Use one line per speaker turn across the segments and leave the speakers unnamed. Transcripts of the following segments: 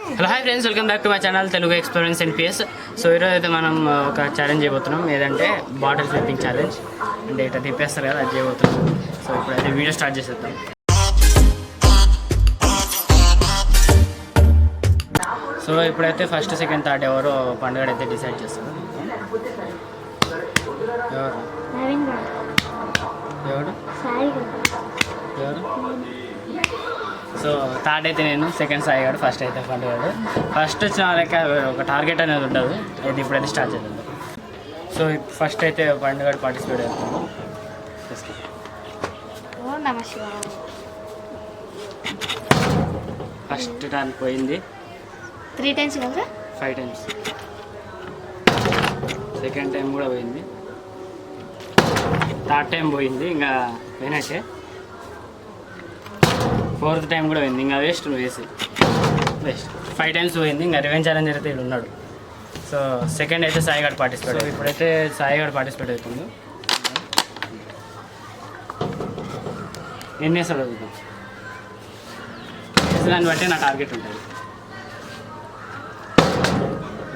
Hello hi friends, welcome back to my channel Telugu experience NPS. So ఈరోజు అయితే మనం ఒక ఛాలెంజ్ చేయబోతున్నాం, ఏదంటే బాటిల్ ఫ్లిప్పింగ్ ఛాలెంజ్. అంటే ఇట్లా తిప్పేస్తారు కదా, అది చేయబోతున్నాం. సో ఇప్పుడైతే వీడియో స్టార్ట్ చేసేద్దాం. సో ఇప్పుడైతే ఫస్ట్ సెకండ్ థర్డ్ ఎవరో పండుగ అయితే డిసైడ్ చేస్తారు. ఎవరు ఎవరు సో థర్డ్ అయితే నేను, సెకండ్ సాయి గారు, ఫస్ట్ అయితే పండుగ. ఫస్ట్ వచ్చిన వాళ్ళకి ఒక టార్గెట్ అనేది ఉంటుంది. అయితే ఇప్పుడైతే స్టార్ట్ చేద్దాం. సో ఫస్ట్ అయితే పండుగ పార్టిసిపేట్ అవుతాము. ఫస్ట్ టర్న్ పోయింది
3 times కదా,
5 times. సెకండ్ టైం కూడా పోయింది. థర్డ్ టైం పోయింది, ఇంకా పోయినట్టే. ఫోర్త్ టైం కూడా పోయింది, ఇంకా వేస్ట్. నువ్వు వేసి వేస్ట్. 5 times పోయింది, ఇంకా రివెంజ్ ఛాలెంజ్ అయితే వీళ్ళు ఉన్నాడు. సో సెకండ్ అయితే సాయి గారు పార్టిసిపేట్. ఇప్పుడైతే సాయి గారు పార్టిసిపేట్ అవుతుంది. ఎన్ని వేసాడు అవుతుంది, దాన్ని బట్టి నా టార్గెట్ ఉంటుంది.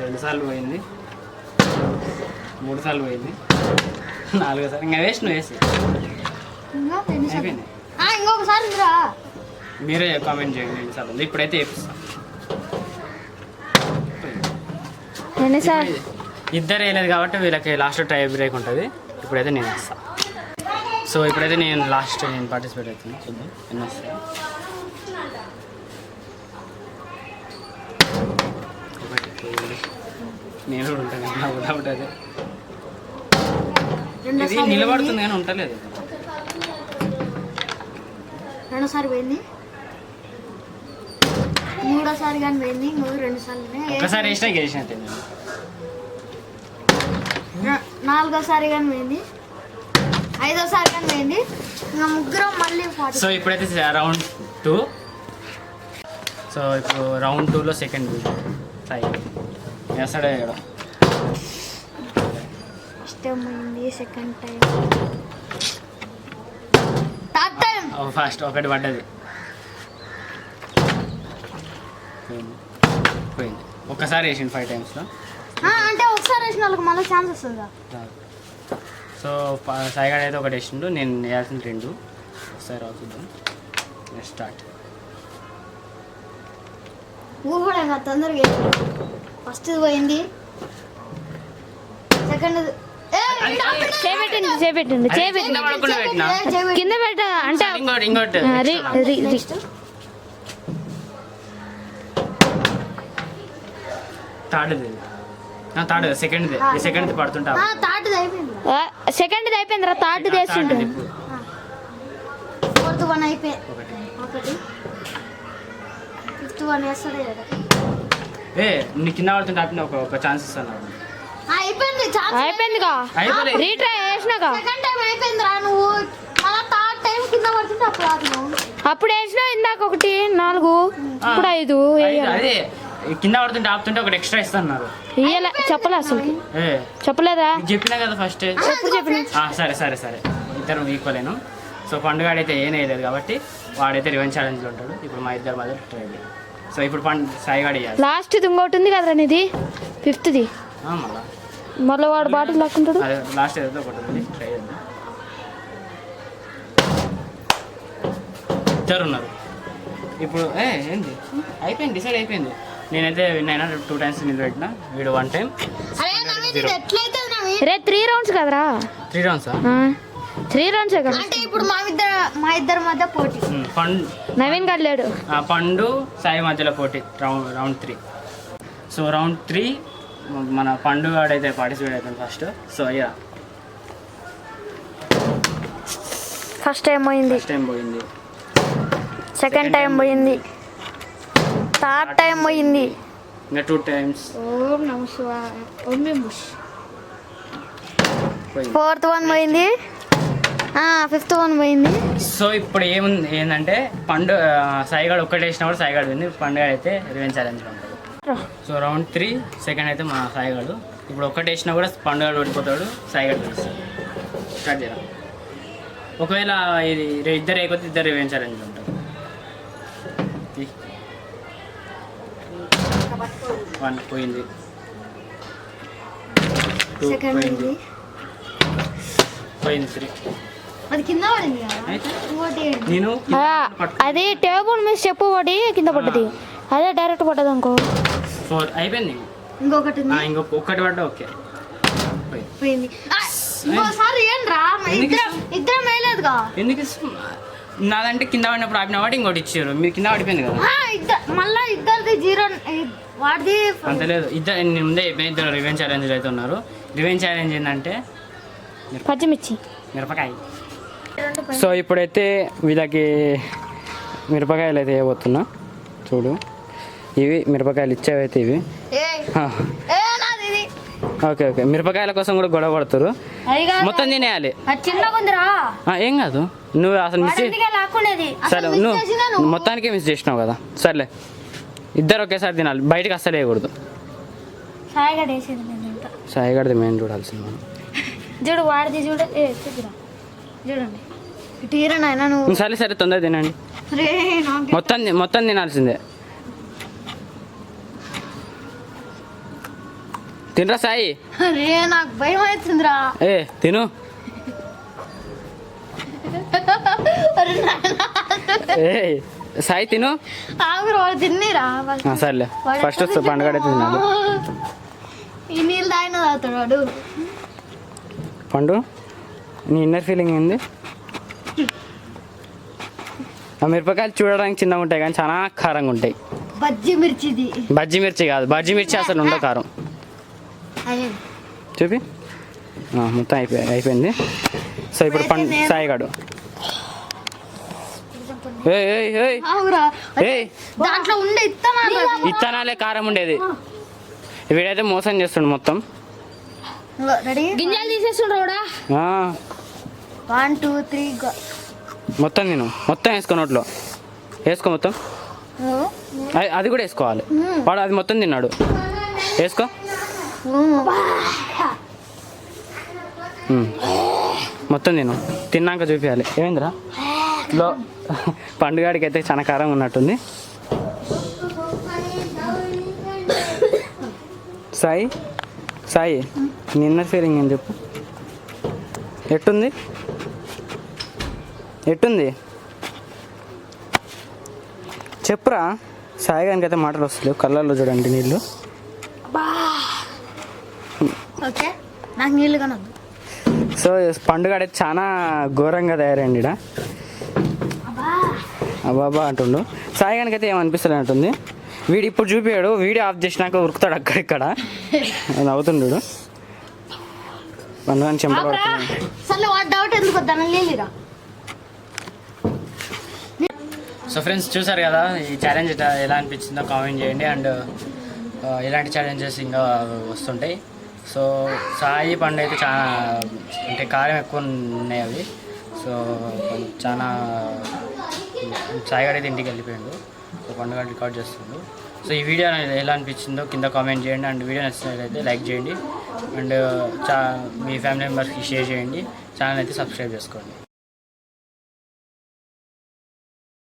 2 సార్లు పోయింది, 3 సార్లు పోయింది, 4 సార్లు. ఇంకా వేస్ట్. నువ్వు వేసి అయిపోయింది.
ఇంకొకసారి
మీరే కామెంట్ చేయండి ఎన్నిసార్లు ఉంది. ఇప్పుడైతే ఇద్దరు వేయలేదు కాబట్టి వీళ్ళకి లాస్ట్ టై బ్రేక్ ఉంటుంది. ఇప్పుడైతే నేను వస్తాను. సో ఇప్పుడైతే నేను పార్టిసిపేట్ అవుతున్నాను. చూద్దాం ఎన్ని వస్తాయి. నేను కూడా ఉంటాను, నాకు డౌట్ అదే. ఇది నిలబడుతుంది కానీ ఉంటలేదు.
2 సార్లు పోయింది, 3వ సారి కానీ పోయింది, 2 సార్లు.
ఒకసారి వేసినా గెలిచినట్టే.
4వ సారి కానీ పోయింది, 5వ సారి కానీ పోయింది. ఇంకా ముగ్గురం మళ్ళీ.
సో ఇప్పుడైతే రౌండ్ 2. సో ఇప్పుడు రౌండ్ 2లో సెకండ్ సాయి వేస్తాడే.
ఫస్ట్ టైం పోయింది, second time, third time.
First ఒకటి పడ్డది, పోయింది. ఒక్కసారి వేసింది 5 times.
అంటే ఒకసారి వేసిన వాళ్ళకి మళ్ళీ ఛాన్స్ వస్తుందా?
సో సాయిగాడు అయితే ఒకటి వేసిండు, నేను వేయాల్సింది 2. ఒకసారి అవుతుందాం. Next start.
ఊహడంగా తొందరగా. ఫస్ట్ పోయింది, సెకండ్ చేపెట్టింది కింద పెట్ట అంటే
ఇంకోటి థర్డ్ సెకండ్ పడుతుంటా.
సెకండ్ అయిపోయింది రా, థర్డ్ చేస్తుంటుంది. 4th 1 అయిపోయింది, ఒకటి 5th 1 వేస్తాడే కదా.
నీ కింద పడుతుంటే ఆపిన ఒక ఛాన్స్ ఇస్తాను.
అయిపోయిందిగా, రీట్రై చేసినాక సెకండ్ టైం అయిపోయింది రా. నువ్వు మళ్ళీ థర్డ్ టైం కింద పడుతుంటే అప్పుడు వేసినా. ఇందాక 1 4 ఇప్పుడు 5.
అదే కింద పడుతుంటే ఆపుతుంటే ఒకటి ఎక్స్ట్రా ఇస్తున్నారు.
చెప్పలే అసలు, చెప్పలేదా?
చెప్పినా కదా ఫస్ట్.
ఎప్పుడు చెప్పినా?
సరే ఇద్దరు ఈక్వలేను. సో పండుగ అయితే ఏం వేయలేదు కాబట్టి వాడైతే రివెంజ్ ఛాలెంజ్లో ఉంటాడు. ఇప్పుడు మా ఇద్దరు మధ్య ట్రై. సో ఇప్పుడు సాయిగాడు వేయాలి.
లాస్ట్ ఇంకోటి ఉంది కదరా నీది, 5th. మళ్ళీ వాడు బాటిల్ లాక్కుంటాడు.
లాస్ట్ ఏదో ఒకటి ఉంది, ట్రై చేద్దాం. ఇద్దరు ఉన్నారు ఇప్పుడు. ఏంది అయిపోయింది, డిసైడ్ అయిపోయింది. నేనైతే విన్ అయినా 2 times నిలబెట్టిన, వీడు 1 time. 3 rounds కదరా? 3 rounds
3 rounds కదా. అంటే ఇప్పుడు మా ఇద్దరి మధ్య పోటీ. నవీన్ గారు లేడు,
పండు సాయి మధ్యలో పోటీ. రౌండ్ 3. సో రౌండ్ 3 మన పండుగ అయితే పార్టిసిపేట్ అవుతాను ఫస్ట్. సో
ఫస్ట్ టైం పోయింది, సెకండ్ టైం పోయింది, థర్డ్ టైం పోయింది,
ఇంకా 2 times.
4th 1 పోయింది, 5th 1 పోయింది.
సో ఇప్పుడు ఏంటంటే సాయిగాడు ఒక్కటి వేసినప్పుడు సాయిగాడు పోయింది. పండుగ అయితే రివెంజ్ ఛాలెంజ్ ఉంటాడు. సో రౌండ్ 3 సెకండ్ అయితే మా సాయిగాడు. ఇప్పుడు ఒక్కటి వేసినా కూడా పండుగ ఓడిపోతాడు, సాయిగాడు గెలుస్తాడు. స్టార్ట్ చేద్దాం. ఒకవేళ ఇది ఇద్దరు అయిపోతే ఇద్దరు రివెంజ్ ఛాలెంజ్ ఉంటారు. 1 పోయింది. 2
సెకండ్
పోయింది.
ఇది
పోయింది 3.
అది కింద పడింది కదా
అయితే
ఇంకోటి
నేను
అది టేబుల్ మీద చెప్పు పడి కింద పడ్డది. అదే డైరెక్ట్ పడ్డది అనుకో.
4 అయిపోయింది.
ఇంకొకటి ఉంది.
ఇంకొకటి పడ్డా ఓకే
పోయింది. ఇంకోసారి ఏంట్రా ఇద్దరం వేయలేదుగా.
ఎందుకు నాదంటే కింద పడినప్పుడు ఆపిన వాటి ఇంకోటి ఇచ్చారు, మీరు కింద పడిపోయింది కదా.
మళ్ళా ఇద్దరిది 0 వాడిది
అంత లేదు. నేను ముందే ఇద్దరు రివెంజ్ ఛాలెంజ్లు అయితే ఉన్నారు. రివెంజ్ ఛాలెంజ్ ఏంటంటే
పచ్చిమిర్చి
మిరపకాయ. సో ఇప్పుడైతే వీళ్ళకి మిరపకాయలు అయితే వేయబోతున్నా. చూడు ఇవి మిరపకాయలు ఇచ్చేవైతే ఇవి. ఓకే ఓకే మిరపకాయల కోసం కూడా గొడవ పడుతురు. మొత్తం తినేయాలి. ఏం కాదు, నువ్వు అసలు మిస్ సరే నువ్వు మొత్తానికే మిస్ చేసినావు కదా. సర్లే ఇద్దరు ఒకేసారి తినాలి, బయటకు అస్సలు వేయకూడదు. సాయిగడిది మెయిన్ చూడాల్సింది మనం.
చూడు వాడిది చూడ చూడండి ఇటు నాయన నువ్వు.
సరే సరే తొందర తినండి, మొత్తం తినాల్సిందే. తినరా సాయి.
అరే నాకు భయం అవుతుందిరా.
ఏ తిను. ఏ సాయి తిను.
తిన్నీరా
సర్లే ఫస్ట్ పండుగ తినాలి.
ఈ నీళ్ళు తాగిన తాగుతాడు వాడు.
పండు నీ ఇన్నర్ ఫీలింగ్ ఏంది? ఆ మిరపకాయలు చూడడానికి చిన్నగా ఉంటాయి కానీ చాలా కారంగా ఉంటాయి. బజ్జి మిర్చి కాదు, బజ్జి మిర్చి అసలు ఉండవు కారం. చూపి మొత్తం అయిపోయింది. సో ఇప్పుడు సాయిగాడు
దాంట్లో ఉండే
ఇత్తనాలే కారం ఉండేది. వీడైతే మోసం చేస్తుండు మొత్తం.
గింజలు తీసేస్తుండ్రా. 1 2 3
మొత్తం నేను మొత్తం వేసుకో, నోట్లో వేసుకో మొత్తం. అది కూడా వేసుకోవాలి. వాడు అది మొత్తం తిన్నాడు. వేసుకో. మొత్తం తిన్నాక చూపించాలి. ఏమైందిరా పండుగాడికి అయితే చాలా కారం ఉన్నట్టుంది. సాయి సాయి నిన్న ఫీలింగ్ ఏం చెప్పు. ఎట్టుంది చెప్పురా. సాయి గారికి అయితే మాటలు వస్తలేవు, కళ్ళల్లో చూడండి నీళ్ళు.
నాకు నీళ్ళు కనొద్దు.
సో పండుగ అయితే చాలా ఘోరంగా తయారైంది ఇక్కడ. అబ్బాబా అంటుండు. సాయి గారికి అయితే ఏమనిపిస్తుంది అంటుంది. వీడు ఇప్పుడు చూపించాడు, వీడియో ఆఫ్ చేసినాక ఉరుకుతాడు అక్కడిక్కడ నవ్వుతుండు. పండుగ చెంపలు పడుతున్నాడు. సో ఫ్రెండ్స్ చూసారు కదా ఈ ఛాలెంజ్ ఎలా అనిపించిందో కామెంట్ చేయండి. అండ్ ఇలాంటి ఛాలెంజెస్ ఇంకా వస్తుంటాయి. సో సాయి పండు అయితే చాలా అంటే కారం ఎక్కువ ఉన్నాయి అవి. సో చాలా సాయిగాడు అయితే ఇంటికి వెళ్ళిపోయాడు. సో పండుగ రికార్డ్ చేస్తుండు. సో ఈ వీడియో ఎలా అనిపించిందో కింద కామెంట్ చేయండి. అండ్ వీడియో నచ్చినట్లయితే లైక్ చేయండి. అండ్ మీ ఫ్యామిలీ మెంబర్స్కి షేర్ చేయండి. ఛానల్ అయితే సబ్స్క్రైబ్ చేసుకోండి.